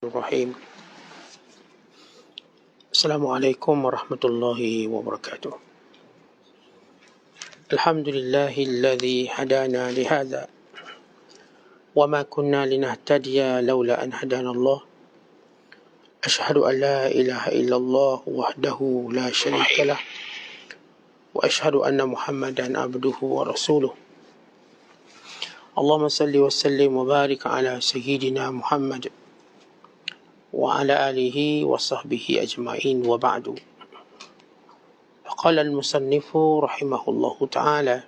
Bismillahirrahmanirrahim. Assalamualaikum warahmatullahi wabarakatuh. Alhamdulillahilladzi hadana lihadza wa ma kunna linahtadiya laula an hadana Allah. Asyhadu an la ilaha illallah wahdahu la syarika lah wa asyhadu anna Muhammadan abduhu wa rasuluh. Allahumma salli wa sallim wa barik ala sayyidina Muhammad wa ala alihi wa sahbihi ajma'in wa ba'du. Qala al-musannifu rahimahullahu ta'ala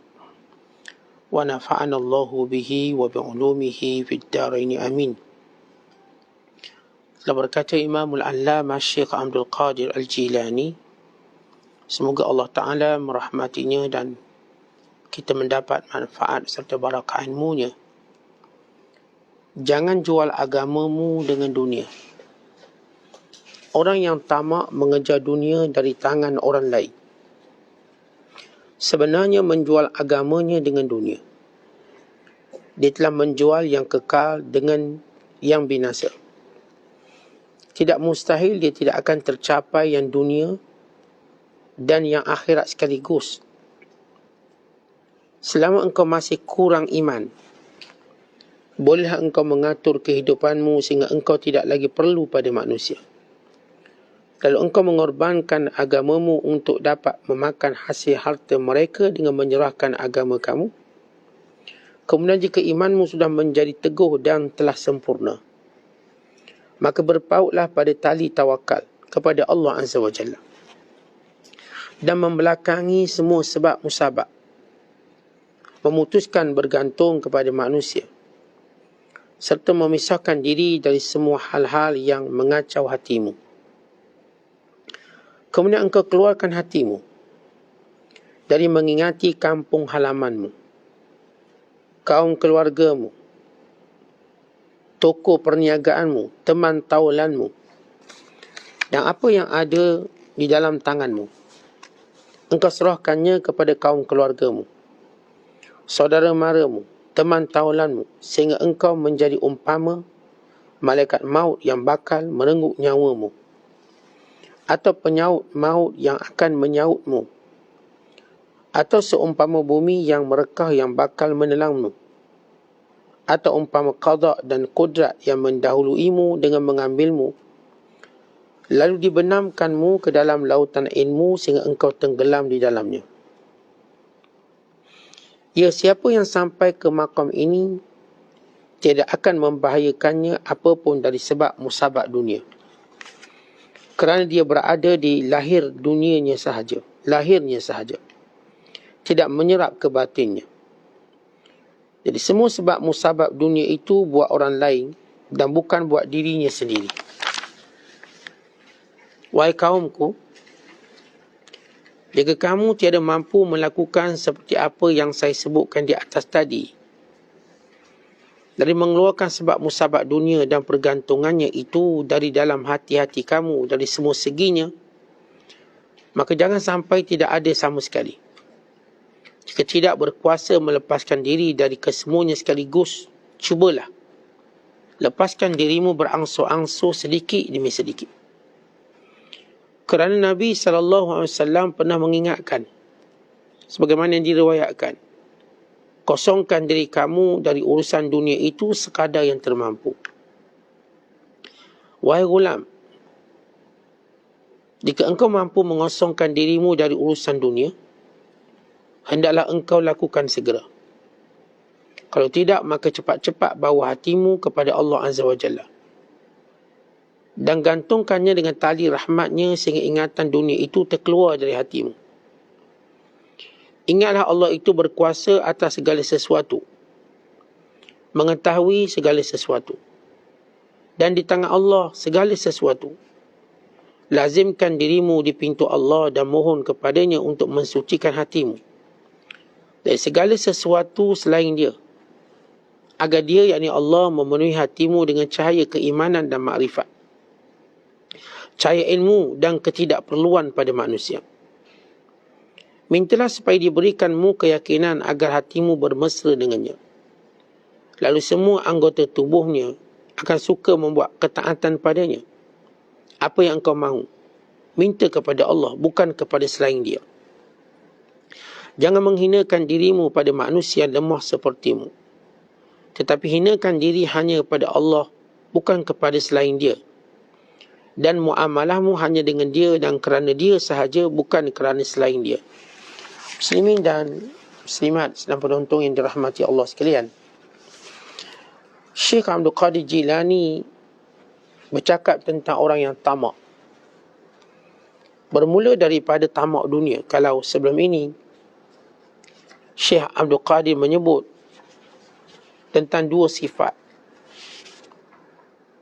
wa nafa'ana Allahu bihi wa bi'ulumihi fid darain amin. Telah berkata Imam al-Allamah Syekh Abdul Qadir Al-Jilani, semoga Allah Ta'ala merahmatinya dan kita mendapat manfaat serta barakah ilmunya. Jangan jual agamamu dengan dunia. Orang yang tamak mengejar dunia dari tangan orang lain sebenarnya menjual agamanya dengan dunia. Dia telah menjual yang kekal dengan yang binasa. Tidak mustahil dia tidak akan tercapai yang dunia dan yang akhirat sekaligus. Selama engkau masih kurang iman, bolehlah engkau mengatur kehidupanmu sehingga engkau tidak lagi perlu pada manusia. Lalu engkau mengorbankan agamamu untuk dapat memakan hasil harta mereka dengan menyerahkan agama kamu. Kemudian jika imanmu sudah menjadi teguh dan telah sempurna, maka berpautlah pada tali tawakal kepada Allah Azza wa Jalla dan membelakangi semua sebab musabab, memutuskan bergantung kepada manusia serta memisahkan diri dari semua hal-hal yang mengacau hatimu. Kemudian engkau keluarkan hatimu dari mengingati kampung halamanmu, kaum keluargamu, toko perniagaanmu, teman taulanmu, dan apa yang ada di dalam tanganmu. Engkau serahkannya kepada kaum keluargamu, saudara maramu, teman taulanmu, sehingga engkau menjadi umpama malaikat maut yang bakal merenggut nyawamu, atau penyaut maut yang akan menyautmu, atau seumpama bumi yang merekah yang bakal menelangmu, atau umpama qada dan kudrat yang mendahuluimu dengan mengambilmu, lalu dibenamkanmu ke dalam lautan ilmu sehingga engkau tenggelam di dalamnya. Ya, siapa yang sampai ke makam ini tidak akan membahayakannya apapun dari sebab musabab dunia, kerana dia berada di lahirnya sahaja, tidak menyerap ke batinnya. Jadi semua sebab musabab dunia itu buat orang lain dan bukan buat dirinya sendiri. Wahai kaumku, jika kamu tiada mampu melakukan seperti apa yang saya sebutkan di atas tadi, dari mengeluarkan sebab musabab dunia dan pergantungannya itu dari dalam hati-hati kamu, dari semua seginya, maka jangan sampai tidak ada sama sekali. Jika tidak berkuasa melepaskan diri dari kesemuanya sekaligus, cubalah lepaskan dirimu berangsur-angsur sedikit demi sedikit. Kerana Nabi SAW pernah mengingatkan, sebagaimana yang diriwayatkan, kosongkan diri kamu dari urusan dunia itu sekadar yang termampu. Wahai gulam, jika engkau mampu mengosongkan dirimu dari urusan dunia, hendaklah engkau lakukan segera. Kalau tidak, maka cepat-cepat bawa hatimu kepada Allah Azza wa Jalla dan gantungkannya dengan tali rahmatnya sehingga ingatan dunia itu terkeluar dari hatimu. Ingatlah Allah itu berkuasa atas segala sesuatu, mengetahui segala sesuatu, dan di tangan Allah segala sesuatu. Lazimkan dirimu di pintu Allah dan mohon kepadanya untuk mensucikan hatimu dari segala sesuatu selain dia, agar dia, yakni Allah, memenuhi hatimu dengan cahaya keimanan dan makrifat, cahaya ilmu dan ketidakperluan pada manusia. Mintalah supaya diberikanmu keyakinan agar hatimu bermesra dengannya. Lalu semua anggota tubuhnya akan suka membuat ketaatan padanya. Apa yang engkau mahu, minta kepada Allah, bukan kepada selain dia. Jangan menghinakan dirimu pada manusia lemah sepertimu, tetapi hinakan diri hanya kepada Allah, bukan kepada selain dia. Dan muamalahmu hanya dengan dia dan kerana dia sahaja, bukan kerana selain dia. Muslimin dan Muslimat dan penonton yang dirahmati Allah sekalian, Syekh Abdul Qadir Jilani bercakap tentang orang yang tamak. Bermula daripada tamak dunia. Kalau sebelum ini Syekh Abdul Qadir menyebut tentang dua sifat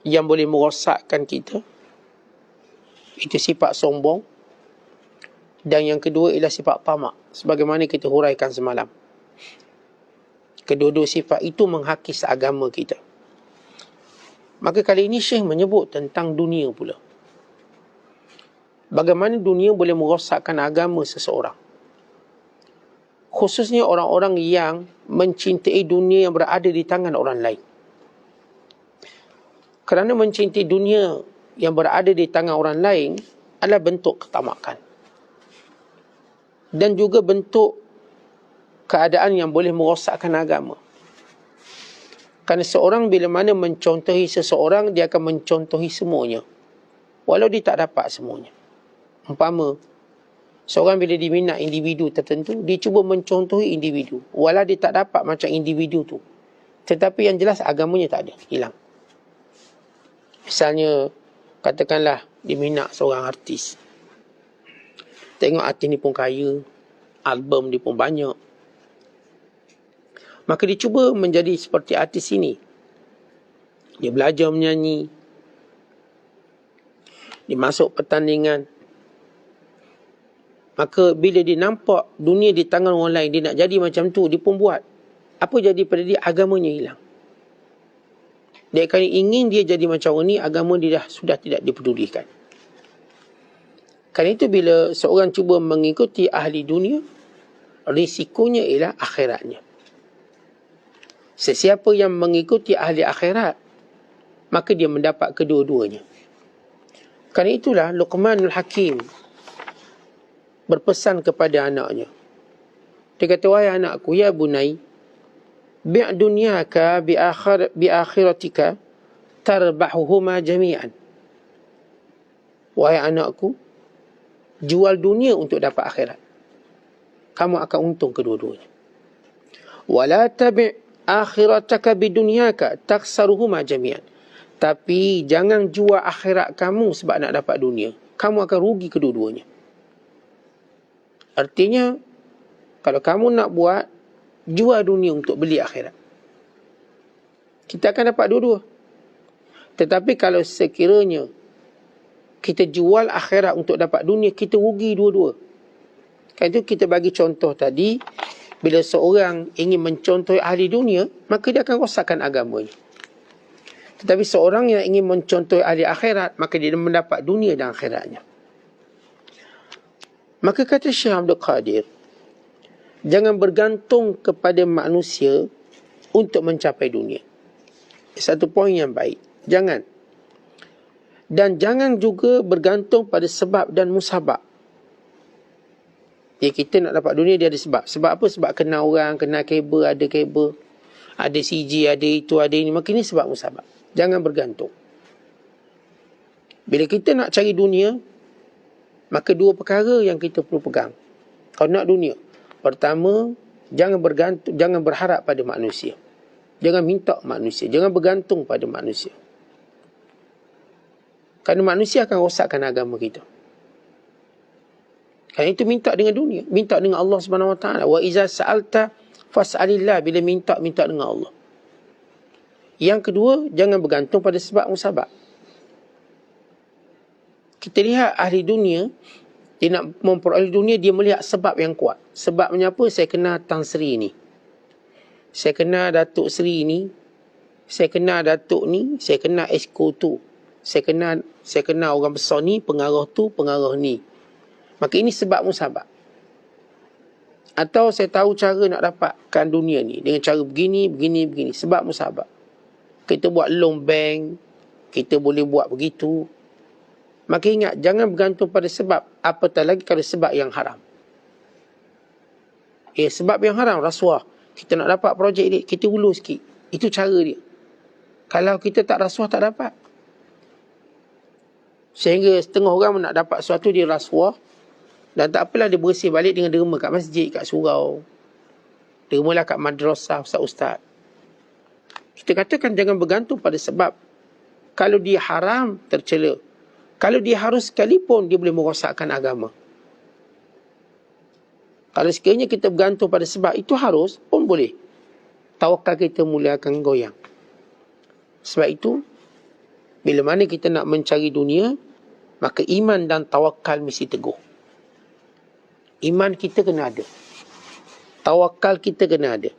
yang boleh merosakkan kita, itu sifat sombong, dan yang kedua ialah sifat tamak, sebagaimana kita huraikan semalam. Kedua-dua sifat itu menghakis agama kita. Maka kali ini Syekh menyebut tentang dunia pula. Bagaimana dunia boleh merosakkan agama seseorang, khususnya orang-orang yang mencintai dunia yang berada di tangan orang lain. Kerana mencintai dunia yang berada di tangan orang lain adalah bentuk ketamakan, dan juga bentuk keadaan yang boleh merosakkan agama. Kerana seorang bila mana mencontohi seseorang, dia akan mencontohi semuanya, walau dia tak dapat semuanya. Umpama seorang bila diminat individu tertentu, dia cuba mencontohi individu, walau dia tak dapat macam individu tu, tetapi yang jelas agamanya tak ada, hilang. Misalnya, katakanlah diminat seorang artis. Tengok artis ni pun kaya, album dia pun banyak. Maka dia cuba menjadi seperti artis ini. Dia belajar menyanyi, dia masuk pertandingan. Maka bila dia nampak dunia di tangan orang lain, dia nak jadi macam tu, dia pun buat. Apa jadi pada dia? Agamanya hilang. Dia akan ingin dia jadi macam orang ni, agama dia sudah tidak dipedulikan. Kerana itu bila seorang cuba mengikuti ahli dunia, risikonya ialah akhiratnya. Sesiapa yang mengikuti ahli akhirat, maka dia mendapat kedua-duanya. Kerana itulah Luqmanul Hakim berpesan kepada anaknya. Dia kata, wahai anakku, ya bunai, bi' dunyaka bi akhiratika tarbahuhuma jami'an. Wahai anakku, jual dunia untuk dapat akhirat, kamu akan untung kedua-duanya. Wala tabi' akhirataka bi dunyaka taksaruhuma jami'an. Tapi jangan jual akhirat kamu sebab nak dapat dunia, kamu akan rugi kedua-duanya. Artinya, kalau kamu nak buat, jual dunia untuk beli akhirat, kita akan dapat dua-dua. Tetapi kalau sekiranya kita jual akhirat untuk dapat dunia, kita rugi dua-dua. Kan itu kita bagi contoh tadi, bila seorang ingin mencontohi ahli dunia, maka dia akan rosakkan agamanya. Tetapi seorang yang ingin mencontohi ahli akhirat, maka dia mendapat dunia dan akhiratnya. Maka kata Syekh Abdul Qadir, jangan bergantung kepada manusia untuk mencapai dunia. Satu poin yang baik. Jangan. Dan jangan juga bergantung pada sebab dan musabab. Ya, kita nak dapat dunia, dia ada sebab. Sebab apa? Sebab kenal orang, kenal kabel, ada CG, ada itu, ada ini. Maka ini sebab musabab. Jangan bergantung. Bila kita nak cari dunia, maka dua perkara yang kita perlu pegang. Kalau nak dunia, pertama, jangan bergantung, jangan berharap pada manusia. Jangan minta manusia, jangan bergantung pada manusia. Kerana manusia akan rosakkan agama kita. Kerana itu minta dengan dunia, minta dengan Allah Subhanahu Wa Taala. Wa iza sa'alta fas'alillah, bila minta dengan Allah. Yang kedua, jangan bergantung pada sebab musabab. Kita lihat ahli dunia, dia nak memperoleh dunia, dia melihat sebab yang kuat. Sebabnya apa? Saya kenal Tan Sri ni, saya kenal Datuk Sri ni, saya kenal Datuk ni, saya kenal Esko tu, saya kenal orang besar ni, pengarah tu, pengarah ni. Maka ini sebab musabab. Atau saya tahu cara nak dapatkan dunia ni dengan cara begini. Sebab musabab. kita buat loan bank, kita boleh buat begitu. Maka ingat, jangan bergantung pada sebab, apatah lagi kalau sebab yang haram. Sebab yang haram, rasuah. Kita nak dapat projek ni, kita ulur sikit. Itu cara dia. Kalau kita tak rasuah, tak dapat. Sehingga setengah orang nak dapat sesuatu, dia rasuah. Dan tak apalah, dia bersih balik dengan derma kat masjid, kat surau. Dermalah kat madrasah, ustaz-ustaz. Kita katakan jangan bergantung pada sebab. Kalau dia haram, tercela. Kalau dia harus sekalipun, dia boleh merosakkan agama. Kalau sekiranya kita bergantung pada sebab itu harus, pun boleh. Tawakal kita mula akan goyang. Sebab itu, bila mana kita nak mencari dunia, maka iman dan tawakal mesti teguh. Iman kita kena ada. Tawakal kita kena ada.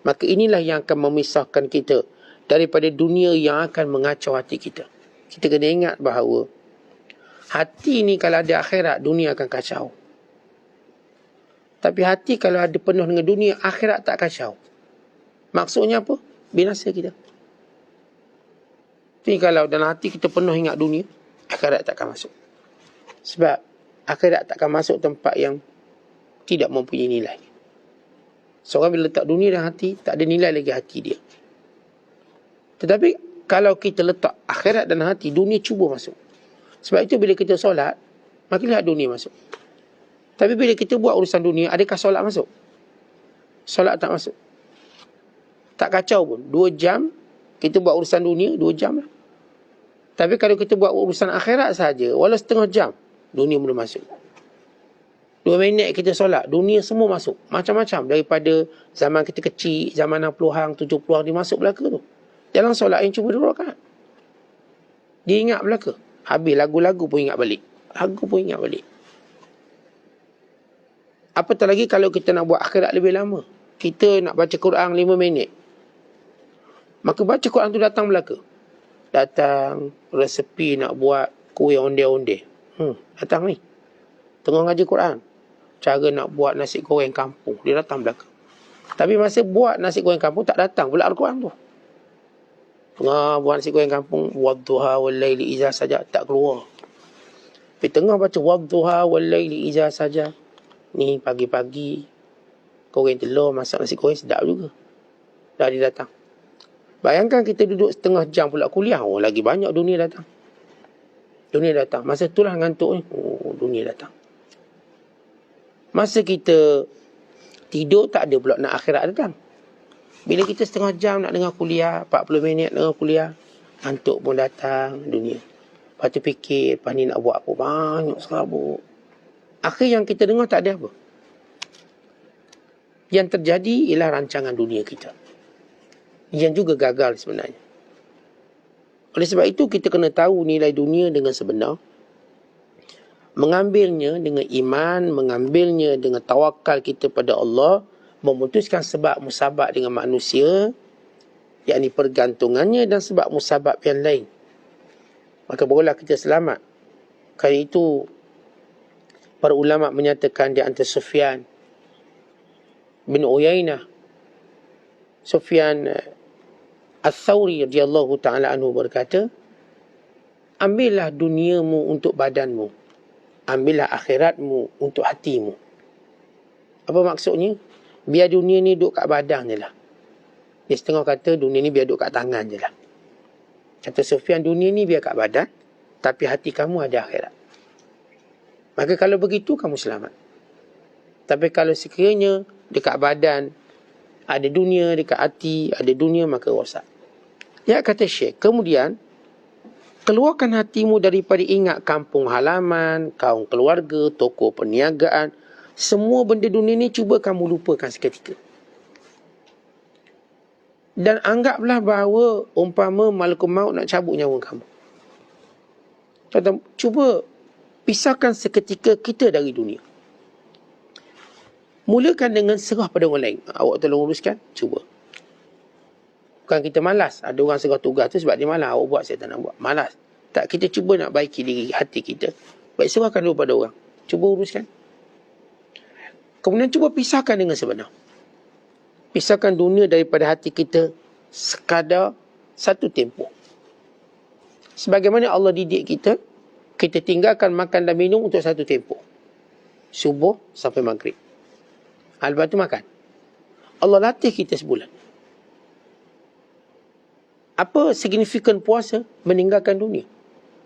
Maka inilah yang akan memisahkan kita daripada dunia yang akan mengacau hati kita. Kita kena ingat bahawa hati ni kalau ada akhirat, dunia akan kacau. Tapi hati kalau ada penuh dengan dunia, akhirat tak kacau. Maksudnya apa? Binasa kita. Jadi kalau dalam hati kita penuh ingat dunia, akhirat tak akan masuk. Sebab akhirat tak akan masuk tempat yang tidak mempunyai nilai. Seorang bila letak dunia dalam hati, tak ada nilai lagi hati dia. Tetapi kalau kita letak akhirat dalam hati, dunia cuba masuk. Sebab itu bila kita solat, makin lihat dunia masuk. Tapi bila kita buat urusan dunia, adakah solat masuk? Solat tak masuk. Tak kacau pun. 2 jam, kita buat urusan dunia, 2 jam lah. Tapi kalau kita buat urusan akhirat saja, walau setengah jam, dunia mula masuk. 2 minit kita solat, dunia semua masuk. Macam-macam. Daripada zaman kita kecil, zaman 60-an, 70-an, dia masuk belaka tu. Dalam solat yang cuba 2 rakaat. Dia ingat belaka. Habis lagu-lagu pun ingat balik. Lagu pun ingat balik. Apatah lagi kalau kita nak buat akhirat lebih lama. Kita nak baca Quran 5 minit. Maka baca Quran tu datang belaka. Datang resepi nak buat kuih onde-onde. Datang ni. Tengah ngaji Quran. Cara nak buat nasi goreng kampung. Dia datang belaka. Tapi masa buat nasi goreng kampung tak datang pula Al-Quran tu. Tengah buat nasi goreng kampung, wadduha wal laili iza saja, tak keluar. Di tengah baca wadduha wal laili iza saja, ni pagi-pagi goreng telur, masak nasi goreng sedap juga. Dah dia datang. Bayangkan kita duduk setengah jam pula kuliah, lagi banyak dunia datang. Dunia datang. Masa itulah ngantuk ni, dunia datang. Masa kita tidur tak ada pula nak akhirat datang. Bila kita setengah jam nak dengar kuliah, 40 minit dengar kuliah, ngantuk pun datang dunia. Lepas tu fikir, lepas ni nak buat apa? Banyak serabut. Akhir yang kita dengar tak ada apa. Yang terjadi ialah rancangan dunia kita. Yang juga gagal sebenarnya. Oleh sebab itu, kita kena tahu nilai dunia dengan sebenar. Mengambilnya dengan iman, mengambilnya dengan tawakal kita pada Allah, memutuskan sebab musabab dengan manusia, yakni pergantungannya, dan sebab musabab yang lain. Maka barulah kita selamat. Kali itu, para ulama menyatakan di antara Sufyan bin Uyainah, Sufyan Al-Thawri radhiyallahu ta'ala anhu berkata, ambillah duniamu untuk badanmu, ambillah akhiratmu untuk hatimu. Apa maksudnya? Biar dunia ni duduk kat badan je lah. Dia setengah kata dunia ni biar duduk kat tangan je lah. Kata Sufyan, dunia ni biar kat badan, tapi hati kamu ada akhirat. Maka kalau begitu, kamu selamat. Tapi kalau sekiranya dekat badan ada dunia, dekat hati ada dunia, maka rosak. Ya, kata Syekh, kemudian keluarkan hatimu daripada ingat kampung halaman, kaum keluarga, toko perniagaan. Semua benda dunia ni cuba kamu lupakan seketika. Dan anggaplah bahawa umpama malakul maut nak cabut nyawa kamu. Cuba pisahkan seketika kita dari dunia. Mulakan dengan serah pada orang lain. Awak tolong uruskan, cuba. Bukan kita malas. Ada orang serah tugas tu sebab dia malas. Awak buat, saya tak nak buat. Malas. Tak, kita cuba nak baiki diri hati kita. Baik, serahkan dulu pada orang. Cuba uruskan. Kemudian cuba pisahkan dengan sebenar. Pisahkan dunia daripada hati kita sekadar satu tempoh. Sebagaimana Allah didik kita, kita tinggalkan makan dan minum untuk satu tempoh. Subuh sampai maghrib. Lepas tu makan. Allah latih kita sebulan. Apa signifikan puasa? Meninggalkan dunia.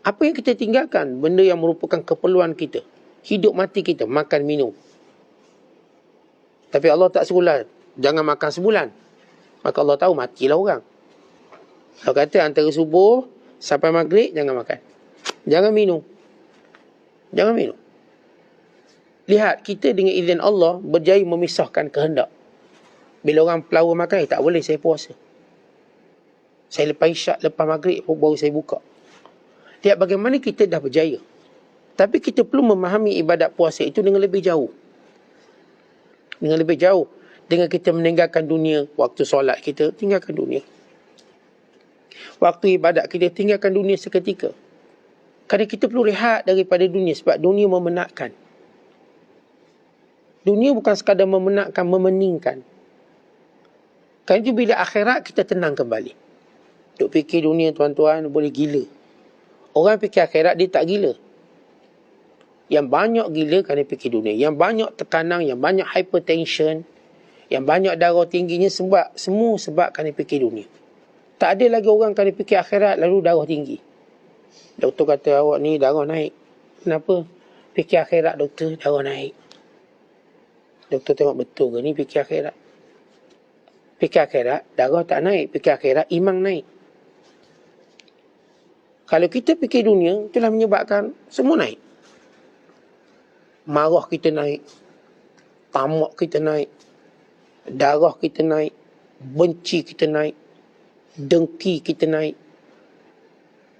Apa yang kita tinggalkan? Benda yang merupakan keperluan kita. Hidup mati kita, makan minum. Tapi Allah tak sebulan. Jangan makan sebulan. Maka Allah tahu matilah orang. Allah kata antara subuh sampai maghrib jangan makan. Jangan minum. Jangan minum. Lihat, kita dengan izin Allah berjaya memisahkan kehendak. Bila orang pelawar makan, tak boleh, saya puasa. Saya lepas isyak, lepas maghrib baru saya buka. Lihat bagaimana kita dah berjaya. Tapi kita perlu memahami ibadat puasa itu dengan lebih jauh. Dengan lebih jauh. Dengan kita meninggalkan dunia. Waktu solat kita, tinggalkan dunia. Waktu ibadat kita, tinggalkan dunia seketika. Kerana kita perlu rehat daripada dunia. Sebab dunia memenatkan. Dunia bukan sekadar memenatkan, memeningkan. Kerana itu bila akhirat kita tenang kembali. Duk fikir dunia tuan-tuan boleh gila. Orang fikir akhirat dia tak gila. Yang banyak gila kerana fikir dunia. Yang banyak tekanan, yang banyak hypertension, yang banyak darah tingginya semua sebab kerana fikir dunia. Tak ada lagi orang kerana fikir akhirat lalu darah tinggi. Doktor kata awak ni darah naik. Kenapa? Fikir akhirat doktor, darah naik. Doktor tengok betul ke ni fikir akhirat. Fikir akhirat, darah tak naik. Fikir akhirat, iman naik. Kalau kita fikir dunia, itulah menyebabkan semua naik. Marah kita naik. Tamak kita naik. Darah kita naik. Benci kita naik. Dengki kita naik.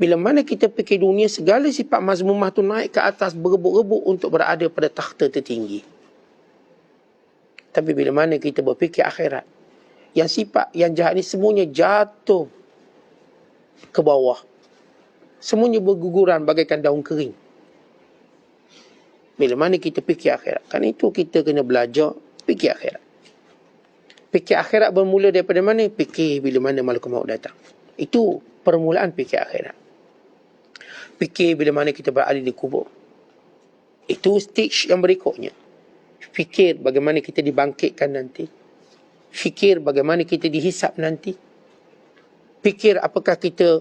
Bila mana kita fikir dunia, segala sifat mazmumah tu naik ke atas berebut-rebut untuk berada pada takhta tertinggi. Tapi bila mana kita berfikir akhirat, yang sifat, yang jahat ni semuanya jatuh ke bawah. Semuanya berguguran bagaikan daun kering. Bila mana kita fikir akhirat. Kan itu kita kena belajar fikir akhirat. Fikir akhirat bermula daripada mana? Fikir bila mana malaikat maut datang. Itu permulaan fikir akhirat. Fikir bila mana kita berada di kubur. Itu stage yang berikutnya. Fikir bagaimana kita dibangkitkan nanti. Fikir bagaimana kita dihisap nanti. Fikir apakah kita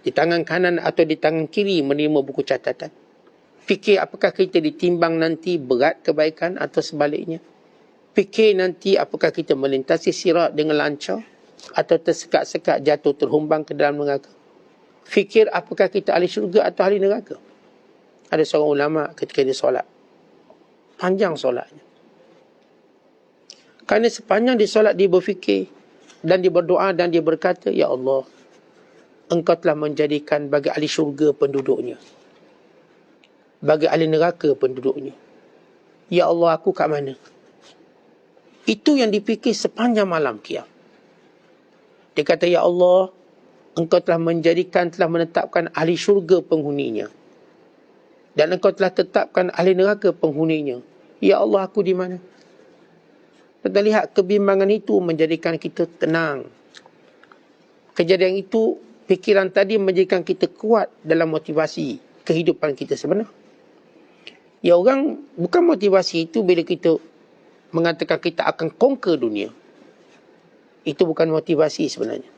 di tangan kanan atau di tangan kiri menerima buku catatan. Fikir apakah kita ditimbang nanti berat kebaikan atau sebaliknya. Fikir nanti apakah kita melintasi sirat dengan lancar atau tersekat-sekat jatuh terhumbang ke dalam neraka. Fikir apakah kita ahli syurga atau ahli neraka. Ada seorang ulama ketika dia solat. Panjang solatnya. Kerana sepanjang dia solat dia berfikir dan dia berdoa dan dia berkata, Ya Allah, Engkau telah menjadikan bagi ahli syurga penduduknya. Bagi ahli neraka penduduknya. Ya Allah, aku kat mana? Itu yang dipikir sepanjang malam qiyam. Dia kata, Ya Allah, Engkau telah menetapkan ahli syurga penghuninya. Dan Engkau telah tetapkan ahli neraka penghuninya. Ya Allah, aku di mana? Kita lihat kebimbangan itu menjadikan kita tenang. Kejadian itu, fikiran tadi menjadikan kita kuat dalam motivasi kehidupan kita sebenar. Ya orang, bukan motivasi itu bila kita mengatakan kita akan conquer dunia. Itu bukan motivasi sebenarnya.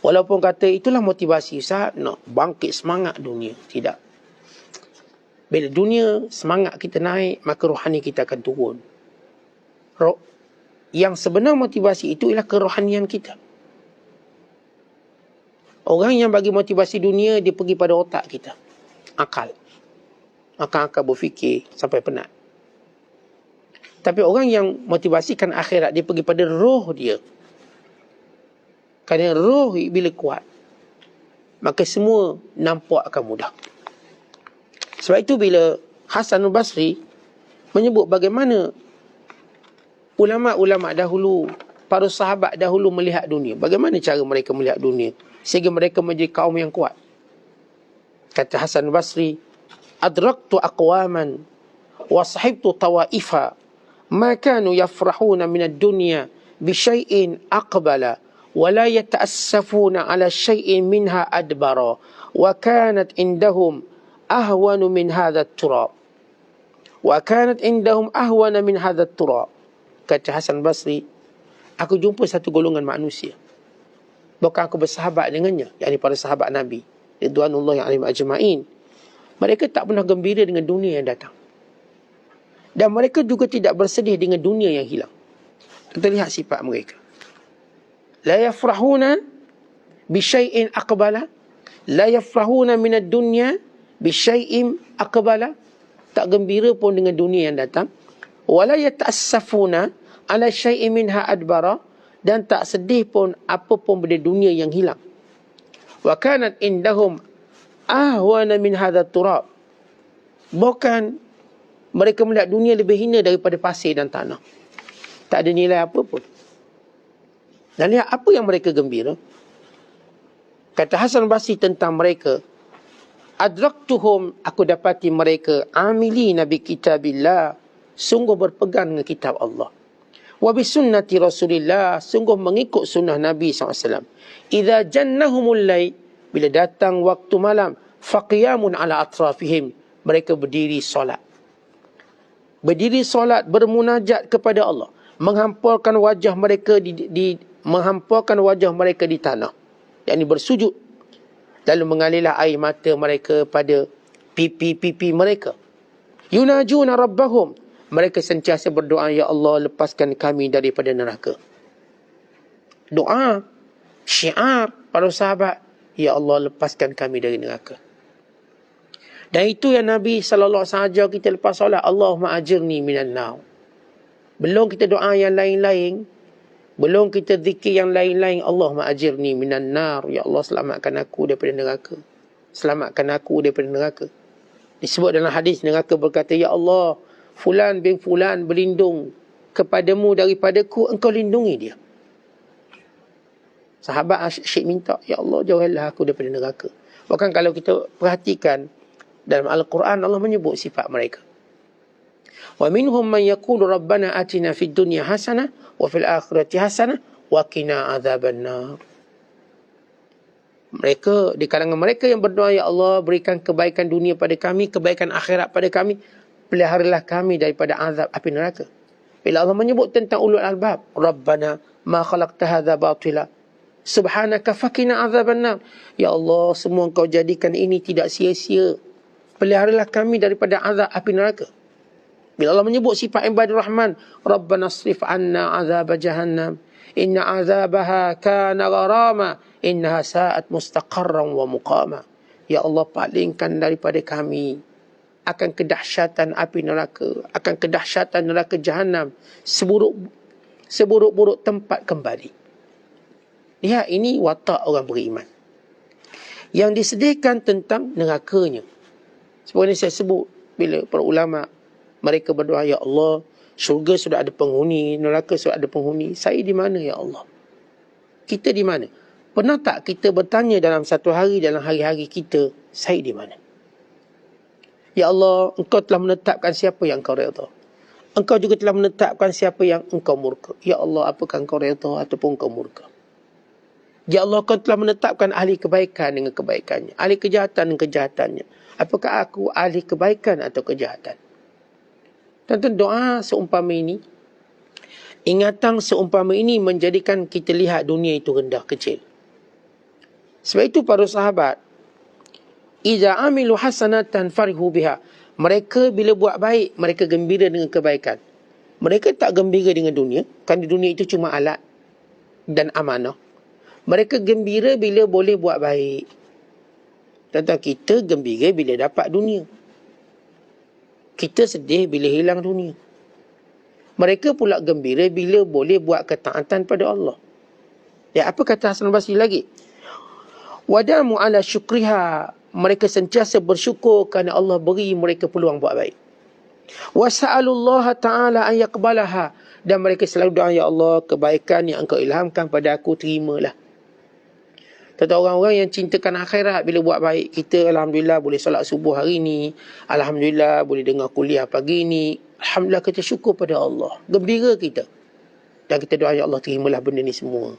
Walaupun kata itulah motivasi, Ustaz, nak bangkit semangat dunia. Tidak. Bila dunia semangat kita naik, maka rohani kita akan turun. Yang sebenar motivasi itu ialah kerohanian kita. Orang yang bagi motivasi dunia, dia pergi pada otak kita. Akal. Akal berfikir sampai penat. Tapi orang yang motivasikan akhirat, dia pergi pada roh dia. Kerana roh bila kuat, maka semua nampak akan mudah. Sebab itu bila Hasan al-Basri menyebut bagaimana ulama-ulama dahulu, para sahabat dahulu melihat dunia. Bagaimana cara mereka melihat dunia sehingga mereka menjadi kaum yang kuat. Kata Hasan al-Basri, Adraktu aqwaman wa sahibtu tawaifa ma kanu yafrahuna minad dunya bi syai'in aqbala ولا يتأسفون على شيء منها أدبرا وكانت عندهم أهون من هذا التراب وكانت عندهم أهون من هذا التراب. Kata Hasan Basri, aku jumpa satu golongan manusia, bukan aku bersahabat dengannya, yakni para sahabat Nabi ridwanullahi alaihim ajma'in. Mereka tak pernah gembira dengan dunia yang datang, dan mereka juga tidak bersedih dengan dunia yang hilang. Kita lihat sifat mereka. La yafrahuna bi syai'in aqbala, la yafrahuna min ad-dunya bi syai'in aqbala, tak gembira pun dengan dunia yang datang. Wala yata'assafuna ala syai'in minha adbara, dan tak sedih pun apa pun benda dunia yang hilang. Wa kanat indahum ahwana min hadha turab, bukan mereka melihat dunia lebih hina daripada pasir dan tanah, tak ada nilai apa pun. Dan lihat apa yang mereka gembira. Kata Hasan Basri tentang mereka, adraktuhum, aku dapati mereka amilina bi kitabillah, sungguh berpegang dengan kitab Allah. Wa bi sunnati Rasulillah, sungguh mengikut sunnah Nabi SAW. Idza jannahumul layl, bila datang waktu malam, faqiyamun ala atrafihim, mereka berdiri solat. Berdiri solat, bermunajat kepada Allah, menghamparkan wajah mereka menghamparkan wajah mereka di tanah, yakni bersujud, lalu mengalirlah air mata mereka pada pipi-pipi mereka. Yunajuna rabbahum, mereka sentiasa berdoa, ya Allah, lepaskan kami daripada neraka. Doa syiar para sahabat, ya Allah, lepaskan kami dari neraka. Dan itu yang Nabi SAW ajar kita lepas solat, Allahumma ajirni minan nar. Belum kita doa yang lain-lain, belum kita zikir yang lain-lain, Allahumma ajirni minan nar, ya Allah, selamatkan aku daripada neraka. Selamatkan aku daripada neraka. Disebut dalam hadis, neraka berkata, ya Allah, fulan bin fulan berlindung kepadamu daripadaku, engkau lindungi dia. Sahabat Syekh minta, ya Allah, jauhilah aku daripada neraka. Bahkan kalau kita perhatikan dalam Al-Quran, Allah menyebut sifat mereka. Wa minhum man yaqulu rabbana atina fid dunya hasanah wa fil akhirati hasanah wa qina adzabannar. Mereka, di kalangan mereka yang berdoa, ya Allah, berikan kebaikan dunia pada kami, kebaikan akhirat pada kami, peliharalah kami daripada azab api neraka. Bila Allah menyebut tentang ulul albab, Rabbana ma khalaqta hadza batila subhanaka faqina azabannar, ya Allah, semua engkau jadikan ini tidak sia-sia, peliharalah kami daripada azab api neraka. Bila Allah menyebut sifat ibadur rahman, Rabbana asrif anna azab jahannam inna azabaha kana gharama innaha sa'at mustaqarran wa muqama, ya Allah, palingkan daripada kami akan kedahsyatan api neraka, akan kedahsyatan neraka jahanam, seburuk-buruk tempat kembali. Lihat, ini watak orang beriman. Yang disedihkan tentang nerakanya, seperti saya sebut, bila para ulama mereka berdoa, ya Allah, syurga sudah ada penghuni, neraka sudah ada penghuni, saya di mana ya Allah? Kita di mana? Pernah tak kita bertanya dalam satu hari, dalam hari-hari kita, saya di mana? Ya Allah, engkau telah menetapkan siapa yang engkau redha. Engkau juga telah menetapkan siapa yang engkau murka. Ya Allah, apakah engkau redha ataupun engkau murka? Ya Allah, engkau telah menetapkan ahli kebaikan dengan kebaikannya, ahli kejahatan dengan kejahatannya. Apakah aku ahli kebaikan atau kejahatan? Tentu doa seumpama ini, ingatan seumpama ini menjadikan kita lihat dunia itu rendah, kecil. Sebab itu para sahabat, iza amilu hasanatan farihu biha, mereka bila buat baik, mereka gembira dengan kebaikan. Mereka tak gembira dengan dunia, kan di dunia itu cuma alat dan amanah. Mereka gembira bila boleh buat baik. Tentang kita gembira bila dapat dunia, kita sedih bila hilang dunia. Mereka pula gembira bila boleh buat ketaatan pada Allah. Ya, apa kata Hasan Basri lagi? Wadamu ala syukriha, mereka sentiasa bersyukur kerana Allah beri mereka peluang buat baik. Wasa'alullaha ta'ala an yaqbalaha, dan mereka selalu doa, ya Allah, kebaikan yang engkau ilhamkan pada aku, terimalah. Tentang orang-orang yang cintakan akhirat, bila buat baik, kita alhamdulillah boleh solat subuh hari ni, alhamdulillah boleh dengar kuliah pagi ni, alhamdulillah kita syukur pada Allah, gembira kita. Dan kita doa, ya Allah, terimalah benda ni semua.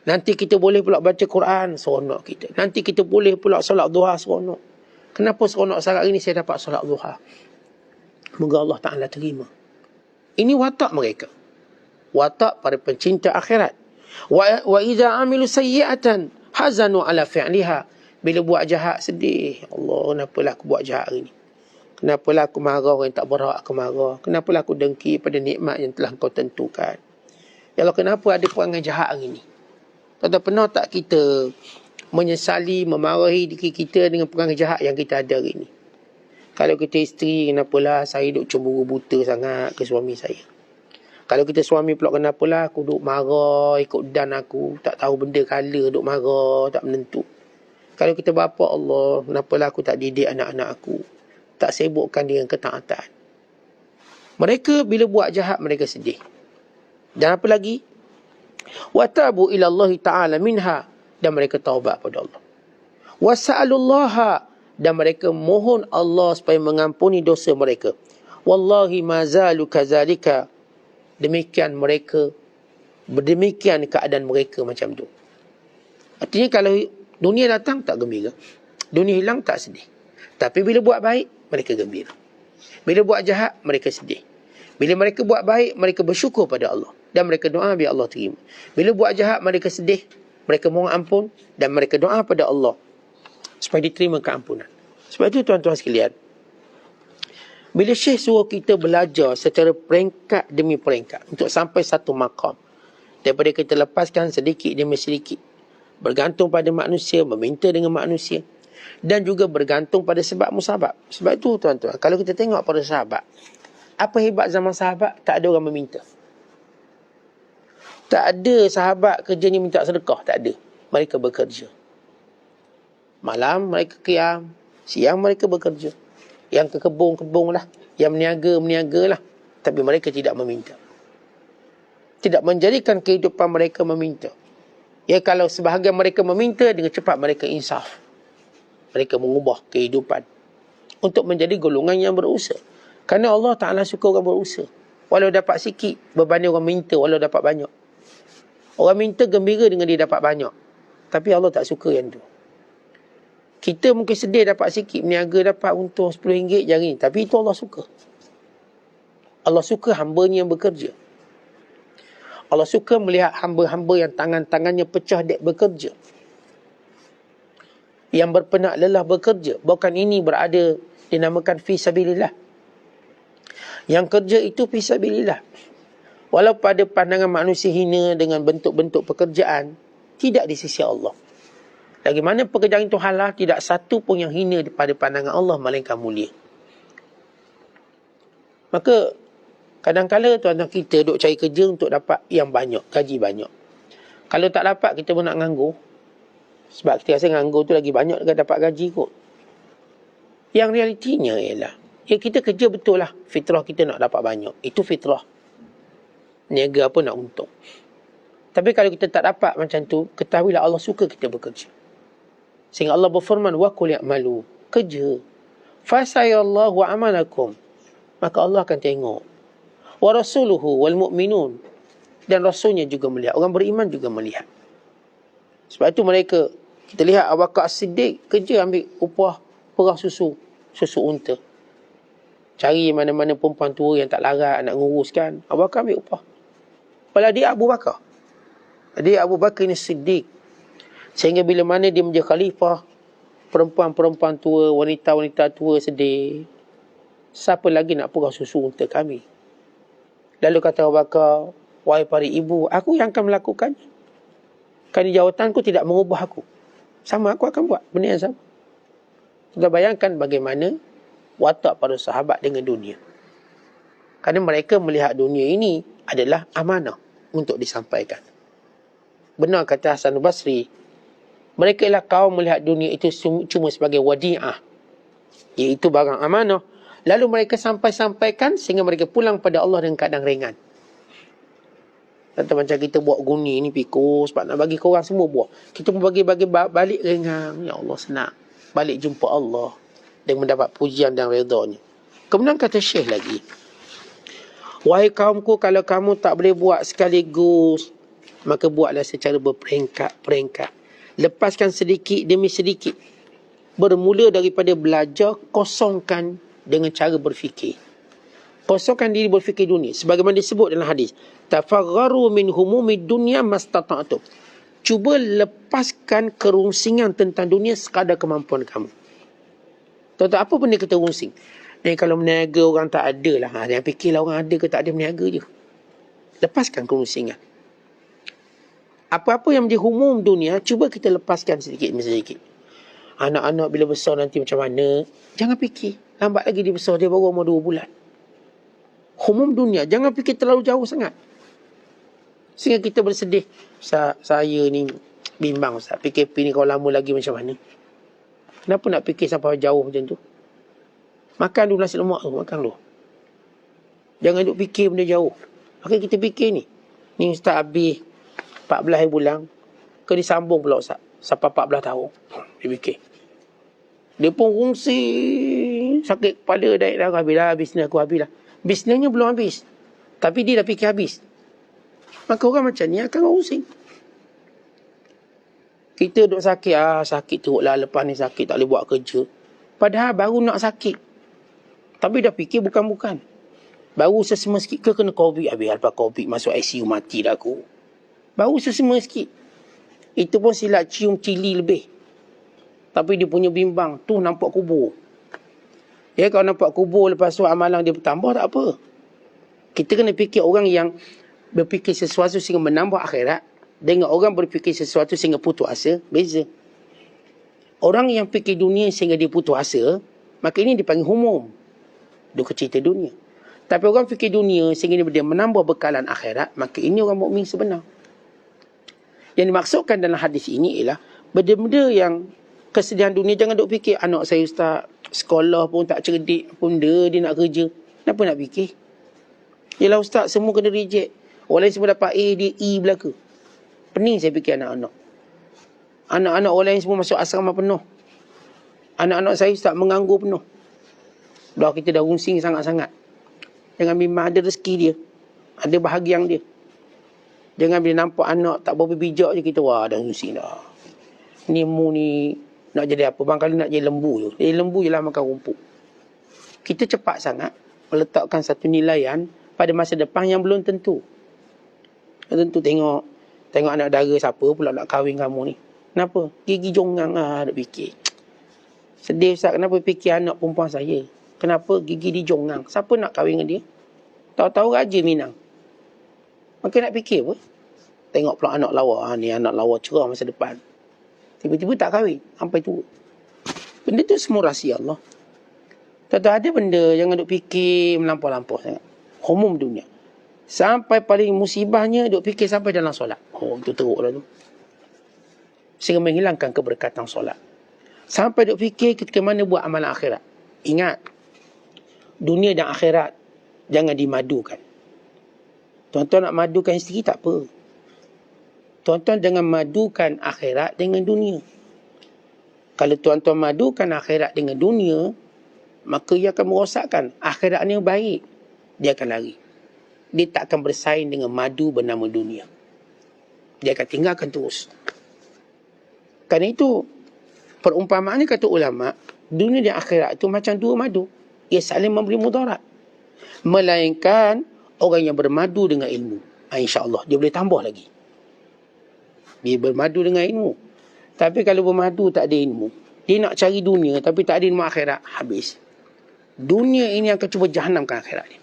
Nanti kita boleh pula baca Quran, seronok kita. Nanti kita boleh pula solat duha, seronok. Kenapa seronok sangat ini saya dapat solat duha? Moga Allah Ta'ala terima. Ini watak mereka. Watak para pencinta akhirat. Wa idza amilu sayyi'atan hazanu ala fi'liha. Bila buat jahat sedih. Allah, kenapalah aku buat jahat hari ni? Kenapalah aku marah orang yang tak berhak aku marah? Kenapalah aku dengki pada nikmat yang telah kau tentukan? Ya Allah, kenapa ada perangai jahat hari ni? Tuan-tuan, pernah tak kita menyesali, memarahi diri kita dengan perangai jahat yang kita ada hari ni? Kalau kita isteri, kenapalah saya duk cemburu buta sangat ke suami saya? Kalau kita suami pula, kenapalah aku duk marah, ikut dan aku, tak tahu benda kala, duk marah, tak menentu. Kalau kita bapa, Allah, kenapalah aku tak didik anak-anak aku, tak sibukkan dengan ketaatan. Mereka bila buat jahat, mereka sedih. Dan apa lagi? Watabu ila Allah Ta'ala minha, dan mereka taubat pada Allah. Wasa'alullaha, dan mereka mohon Allah supaya mengampuni dosa mereka. Wallahi mazalu kazalika, demikian mereka, demikian keadaan mereka macam tu. Artinya kalau dunia datang tak gembira, dunia hilang tak sedih. Tapi bila buat baik, mereka gembira. Bila buat jahat, mereka sedih. Bila mereka buat baik, mereka bersyukur pada Allah. Dan mereka doa biar Allah terima. Bila buat jahat, mereka sedih. Mereka mohon ampun. Dan mereka doa pada Allah supaya diterima keampunan. Sebab itu tuan-tuan sekalian, bila Syekh suruh kita belajar secara peringkat demi peringkat untuk sampai satu makam, daripada kita lepaskan sedikit demi sedikit, bergantung pada manusia, meminta dengan manusia, dan juga bergantung pada sebab musabab. Sebab itu tuan-tuan, kalau kita tengok pada sahabat, apa hebat zaman sahabat? Tak ada orang meminta. Tak ada sahabat kerjanya minta sedekah. Tak ada. Mereka bekerja. Malam mereka qiyam, siang mereka bekerja. Yang ke kebun-kebun lah, yang meniaga lah. Tapi mereka tidak meminta. Tidak menjadikan kehidupan mereka meminta. Ya, kalau sebahagian mereka meminta, dengan cepat mereka insaf. Mereka mengubah kehidupan untuk menjadi golongan yang berusaha. Kerana Allah Ta'ala suka orang berusaha. Walau dapat sikit, berbanding orang minta walau dapat banyak. Orang minta gembira dengan dia dapat banyak. Tapi Allah tak suka yang tu. Kita mungkin sedih dapat sikit, meniaga dapat untung RM10 jari ni. Tapi itu Allah suka. Allah suka hamba-Nya yang bekerja. Allah suka melihat hamba-hamba yang tangan-tangannya pecah dek bekerja. Yang berpenat lelah bekerja. Bukan ini berada dinamakan fi sabilillah. Yang kerja itu fi sabilillah. Walau pada pandangan manusia hina dengan bentuk-bentuk pekerjaan, tidak di sisi Allah. Lagi mana pekerjaan itu halal, tidak satu pun yang hina pada pandangan Allah, melainkan mulia. Maka kadang-kadang tuan-tuan kita duk cari kerja untuk dapat yang banyak, gaji banyak. Kalau tak dapat, kita pun nak nganggur. Sebab kita rasa nganggur tu lagi banyak dengan dapat gaji kot. Yang realitinya ialah, ya kita kerja betul lah. Fitrah kita nak dapat banyak. Itu fitrah. Niaga apa nak untung. Tapi kalau kita tak dapat macam tu, ketahuilah Allah suka kita bekerja. Sehingga Allah berfirman, wa qul ya'malu, kerja. Fasayallahu amalakum, maka Allah akan tengok. Wa rasuluhu wal mu'minun, dan rasulnya juga melihat. Orang beriman juga melihat. Sebab itu mereka, kita lihat Abu Bakar As-Siddiq kerja ambil upah perah susu unta. Cari mana-mana perempuan tua yang tak larat nak nguruskan, Abu Bakar ambil upah. Padahal dia Abu Bakar. Dia Abu Bakar ini Siddiq. Sehingga bila mana dia menjadi khalifah, perempuan-perempuan tua, wanita-wanita tua sedih. Siapa lagi nak perah susu unta kami? Lalu kata Abu Bakar, wahai para ibu, aku yang akan melakukannya. Kerana jawatanku tidak mengubah aku. Sama, aku akan buat benda yang sama. Kita bayangkan bagaimana watak para sahabat dengan dunia. Kerana mereka melihat dunia ini adalah amanah untuk disampaikan. Benar kata Hasan Basri, mereka ialah kaum melihat dunia itu cuma sebagai wadi'ah, iaitu barang amanah. Lalu mereka sampaikan sehingga mereka pulang pada Allah dengan keadaan ringan. Kata macam kita buat guni ni pikul sebab nak bagi korang semua buat. Kita pun bagi-bagi balik ringan. Ya Allah, senang. Balik jumpa Allah dan mendapat pujian dan redanya. Kemudian kata Syekh lagi, wahai kaumku, kalau kamu tak boleh buat sekaligus maka buatlah secara berperingkat-peringkat. Lepaskan sedikit demi sedikit. Bermula daripada belajar, kosongkan dengan cara berfikir. Kosongkan diri berfikir dunia. Sebagaimana disebut dalam hadis. Tafagharu min humumid dunya mastata'tum. Cuba lepaskan kerungsingan tentang dunia sekadar kemampuan kamu. Tahu-tahu apa benda kita rungsing? Kalau meniaga orang tak ada lah. Yang fikirlah orang ada ke tak ada, meniaga je. Lepaskan kerungsingan. Apa-apa yang menjadi umum dunia, cuba kita lepaskan sedikit demi sedikit. Anak-anak bila besar nanti macam mana, jangan fikir. Lambat lagi dia besar, dia baru umur 2 bulan. Umum dunia, jangan fikir terlalu jauh sangat. Sehingga kita bersedih. Saya ni bimbang Ustaz, PKP ni kalau lama lagi macam mana? Kenapa nak fikir sampai jauh macam tu? Makan dulu nasi lemak tu, makan dulu. Jangan duk fikir benda jauh. Maka kita fikir ni. Ni Ustaz habis 14 hari bulan, ke disambung pula Ustaz sampai 14 tahun. Dia fikir. Dia pun rungsi, sakit kepala, naik darah, habislah bisnes aku, habislah. Bisnesnya belum habis, tapi dia dah fikir habis. Maka orang macam ni akan rungsing. Kita duk sakit, sakit teruklah, lepas ni sakit tak boleh buat kerja. Padahal baru nak sakit, tapi dah fikir bukan-bukan. Baru sesama sikit kena COVID, habis lepas COVID masuk ICU, mati dah aku. Baru sesama sikit. Itu pun silap cium cili lebih. Tapi dia punya bimbang, tu nampak kubur. Ya, kalau nampak kubur lepas tu amalan dia bertambah, tak apa. Kita kena fikir orang yang berfikir sesuatu sehingga menambah akhirat, dengan orang berfikir sesuatu sehingga putus asa, beza. Orang yang fikir dunia sehingga dia putus asa, maka ini dipanggil humum. Dia cerita dunia. Tapi orang fikir dunia sehingga dia menambah bekalan akhirat, maka ini orang mukmin sebenar. Yang dimaksudkan dalam hadis ini ialah benda-benda yang kesedihan dunia. Jangan duk fikir anak saya Ustaz sekolah pun tak cerdik, pun dia nak kerja. Kenapa nak fikir? Yelah Ustaz, semua kena reject. Orang lain semua dapat A, dia E belaka. Pening saya fikir anak-anak. Anak-anak orang lain semua masuk asrama penuh. Anak-anak saya Ustaz menganggur penuh. Dah kita dah rungsing sangat-sangat. Jangan bimbang, ada rezeki dia, ada bahagian dia. Jangan bila nampak anak tak berapa bijak je kita, wah dah rungsing dah. Ni mu ni nak jadi apa? Barangkali nak jadi lembu je. Jadi lembu je lah makan rumput. Kita cepat sangat meletakkan satu nilaian pada masa depan yang belum tentu. Tentu tengok anak dara siapa pula nak kahwin kamu ni. Kenapa? Gigi jongang lah nak fikir. Sedih Ustaz, kenapa fikir anak perempuan saya? Kenapa gigi dia jongang? Siapa nak kahwin dengan dia? Tahu-tahu Raja Minang. Maka nak fikir apa? Tengok pula anak lawa. Ni anak lawa cerah masa depan. Tiba-tiba tak kahwin sampai tua. Benda tu semua rahsia Allah. Tak ada benda jangan duk fikir melampau-lampau sangat. Umum dunia. Sampai paling musibahnya duk fikir sampai dalam solat. Oh, itu teruk lah tu. Sehingga menghilangkan keberkatan solat. Sampai duk fikir ketika mana buat amalan akhirat. Ingat, dunia dan akhirat jangan dimadukan. Tuan-tuan nak madukan isteri tak apa. Tuan-tuan jangan madukan akhirat dengan dunia. Kalau tuan-tuan madukan akhirat dengan dunia, maka ia akan merosakkan. Akhirat ni baik, dia akan lari. Dia tak akan bersaing dengan madu bernama dunia. Dia akan tinggalkan terus. Kerana itu, perumpamaannya kata ulama, dunia dan akhirat itu macam dua madu. Ia saling memberi mudarat. Melainkan orang yang bermadu dengan ilmu. InsyaAllah dia boleh tambah lagi. Dia bermadu dengan ilmu. Tapi kalau bermadu tak ada ilmu, dia nak cari dunia tapi tak ada ilmu akhirat, habis. Dunia ini akan cuba jahanamkan akhirat dia.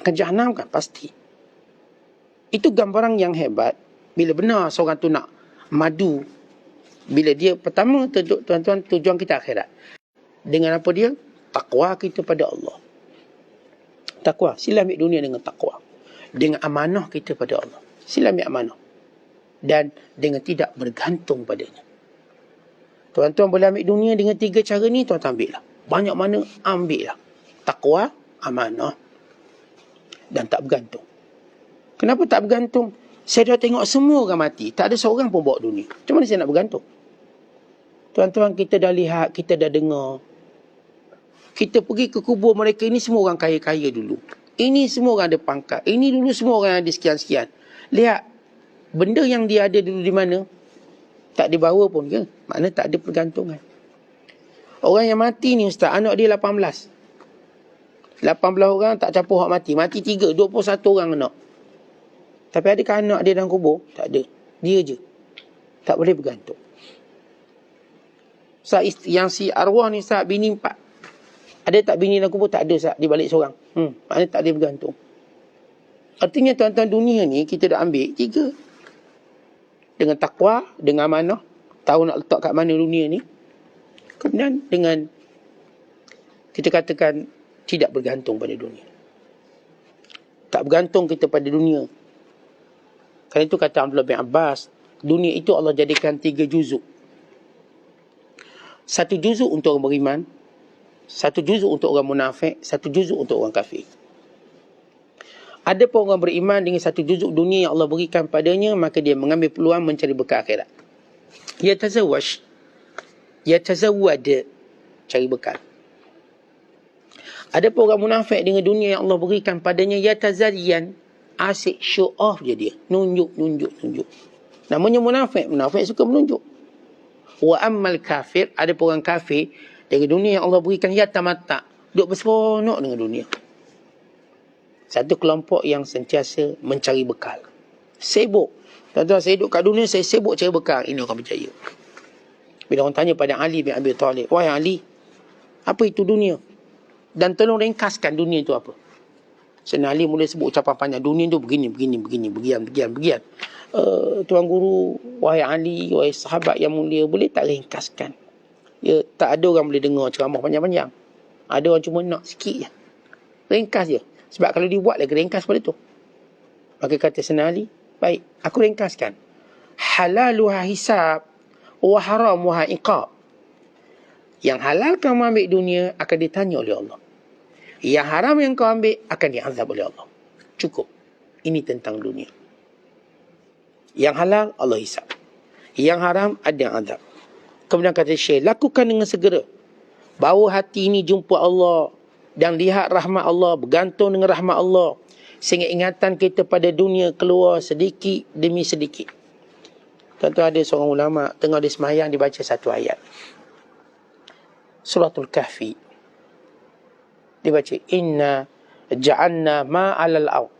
Akan jahanamkan pasti. Itu gambaran yang hebat. Bila benar seorang tu nak madu, bila dia pertama tuan-tuan tujuan kita akhirat. Dengan apa dia? Takwa kita pada Allah. Takwa. Sila ambil dunia dengan takwa. Dengan amanah kita pada Allah. Sila ambil amanah. Dan dengan tidak bergantung padanya. Tuan-tuan boleh ambil dunia dengan 3 cara ni, tuan-tuan ambil lah. Banyak mana, ambil lah. Takwa, amanah, dan tak bergantung. Kenapa tak bergantung? Saya dah tengok semua orang mati. Tak ada seorang pun bawa dunia. Macam mana saya nak bergantung? Tuan-tuan, kita dah lihat, kita dah dengar. Kita pergi ke kubur mereka, ini semua orang kaya-kaya dulu. Ini semua orang ada pangkat. Ini dulu semua orang ada sekian-sekian. Lihat, benda yang dia ada dulu di mana, tak dibawa pun ke? Maknanya tak ada pergantungan. Orang yang mati ni ustaz, anak dia 18 orang tak campur hak mati. Mati 3, 21 orang anak. Tapi adakah anak dia dalam kubur? Tak ada. Dia je. Tak boleh bergantung. Ustaz, yang si arwah ni ustaz, bini 4. Ada tak bini dalam kubur? Tak ada ustaz, di balik seorang. Maknanya tak ada bergantung. Artinya tuan-tuan, dunia ni kita dah ambil 3. Dengan takwa, dengan amanah, tahu nak letak kat mana dunia ni. Kemudian dengan kita katakan tidak bergantung pada dunia. Tak bergantung kita pada dunia. Kerana itu kata Abdullah bin Abbas, dunia itu Allah jadikan 3 juzuk. 1 juzuk untuk orang beriman, 1 juzuk untuk orang munafik, 1 juzuk untuk orang kafir. Ada pun orang beriman dengan 1 juzuk dunia yang Allah berikan padanya, maka dia mengambil peluang mencari bekal akhirat. Yatazawwad, cari bekal. Ada pun orang munafik dengan dunia yang Allah berikan padanya, yatazayyan, asyik show off je dia. Nunjuk. Namanya munafik. Munafik suka menunjuk. Wa ammal kafir, ada pun orang kafir dengan dunia yang Allah berikan, yatamatta, duduk berseronok dengan dunia. Satu kelompok yang sentiasa mencari bekal. Sibuk. Tuan-tuan, saya duduk kat dunia, saya sibuk cari bekal. Ini orang berjaya. Bila orang tanya pada Ali bin Abi Talib, wahai Ali, apa itu dunia? Dan tolong ringkaskan dunia itu apa? Sayyidina Ali mula sebut ucapan panjang. Dunia itu begini, begian. Tuan Guru, wahai Ali, wahai sahabat yang mulia, boleh tak ringkaskan? Ya, tak ada orang boleh dengar ceramah panjang-panjang. Ada orang cuma nak sikit je. Ringkas je. Sebab kalau dibuat lagi ringkas pada tu. Maka kata Sayyidina Ali, baik, aku ringkaskan. Halaluha hisab, wa haramuha iqab. Yang halal kamu ambil dunia akan ditanya oleh Allah. Yang haram yang kau ambil akan diazab oleh Allah. Cukup. Ini tentang dunia. Yang halal Allah hisab. Yang haram ada yang azab. Kemudian kata Syekh, lakukan dengan segera. Bawa hati ini jumpa Allah dan lihat rahmat Allah, bergantung dengan rahmat Allah, sehingga ingatan kita pada dunia keluar sedikit demi sedikit. Tentu ada seorang ulama tengah dia semayang, dibaca satu ayat Suratul Kahfi. Dia baca, inna ja'alna ma'alal ard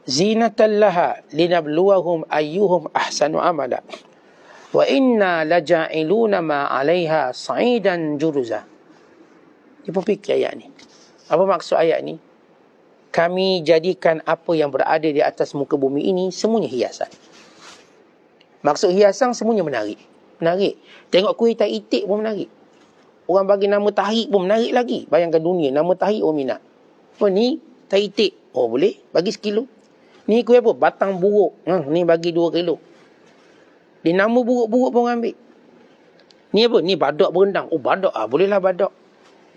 zinatan laha linabluwahum ayyuhum ahsanu amala wa inna laja'iluna ma'alaiha sa'idan juruza. Dia pun fikir ayat ni. Apa maksud ayat ni? Kami jadikan apa yang berada di atas muka bumi ini semuanya hiasan. Maksud hiasan semuanya menarik. Tengok kuih tak itik pun menarik. Orang bagi nama tarik pun menarik lagi. Bayangkan dunia, nama tarik orang minat. Apa ni? Tarik itik. Oh boleh, bagi 1 kilo. Ni kuih apa? Batang buruk. Ni bagi 2 kilo. Di nama buruk-buruk pun ambil. Ni apa? Ni badak berendang. Oh badak bolehlah badak.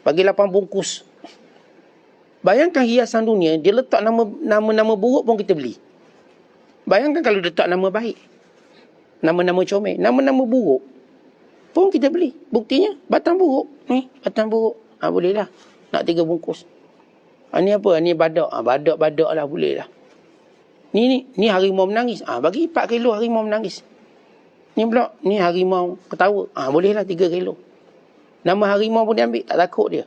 Bagi 8 bungkus. Bayangkan hiasan dunia, dia letak nama-nama buruk pun kita beli. Bayangkan kalau letak nama baik. Nama-nama comel. Nama-nama buruk pun kita beli. Buktinya, batang buruk. Batang buruk. Bolehlah. Nak 3 bungkus. Ni apa? Ni badak. Badak lah, bolehlah. Ni harimau menangis. Bagi 4 kilo harimau menangis. Ni pula, ni harimau ketawa. Bolehlah 3 kilo. Nama harimau pun diambil. Tak takut dia.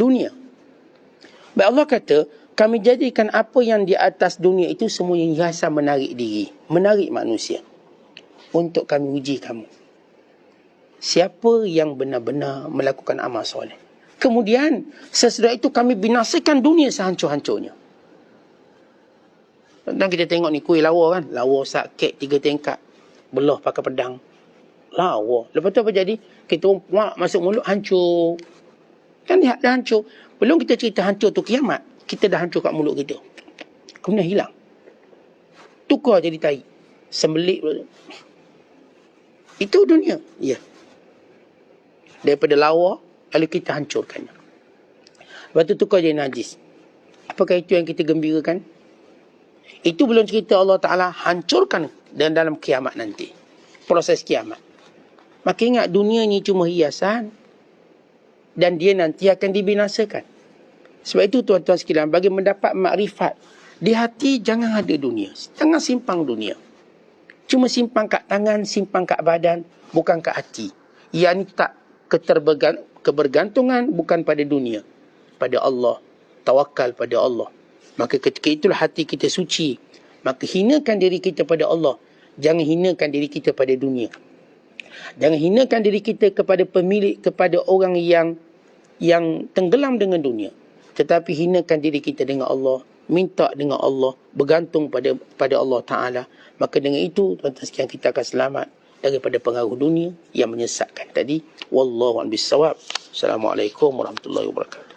Dunia. Baik, Allah kata, kami jadikan apa yang di atas dunia itu semuanya hiasan menarik diri. Menarik manusia. Untuk kami uji kamu. Siapa yang benar-benar melakukan amal soleh. Kemudian, sesudah itu kami binasakan dunia sehancur-hancurnya. Dan kita tengok ni kuih lawa kan. Lawa sakit 3 tingkat. Belah pakai pedang. Lawa. Lepas tu apa jadi? Kita masuk mulut hancur. Kan dia dah hancur. Belum kita cerita hancur tu kiamat. Kita dah hancur kat mulut kita. Kemudian hilang. Tukar jadi tai. Sembelik. Itu dunia. Ya. Daripada lawa, lalu kita hancurkannya. Lepas tu tukar jadi najis. Apakah itu yang kita gembirakan? Itu belum cerita Allah Ta'ala hancurkan dalam kiamat nanti. Proses kiamat. Maka ingat, dunia ni cuma hiasan. Dan dia nanti akan dibinasakan. Sebab itu tuan-tuan sekalian, bagi mendapat makrifat Di hati jangan ada dunia. Jangan simpang dunia. Cuma simpang kat tangan, simpang kat badan, bukan kat hati. Yang tak kebergantungan bukan pada dunia, pada Allah. Tawakal pada Allah. Maka ketika itulah hati kita suci. Maka hinakan diri kita pada Allah. Jangan hinakan diri kita pada dunia. Jangan hinakan diri kita kepada pemilik, kepada orang yang tenggelam dengan dunia. Tetapi hinakan diri kita dengan Allah. Minta dengan Allah. Bergantung pada Allah Ta'ala. Maka dengan itu, tuan-tuan sekalian, kita akan selamat daripada pengaruh dunia yang menyesatkan tadi. Wallahu a'lam bissawab. Assalamualaikum warahmatullahi wabarakatuh.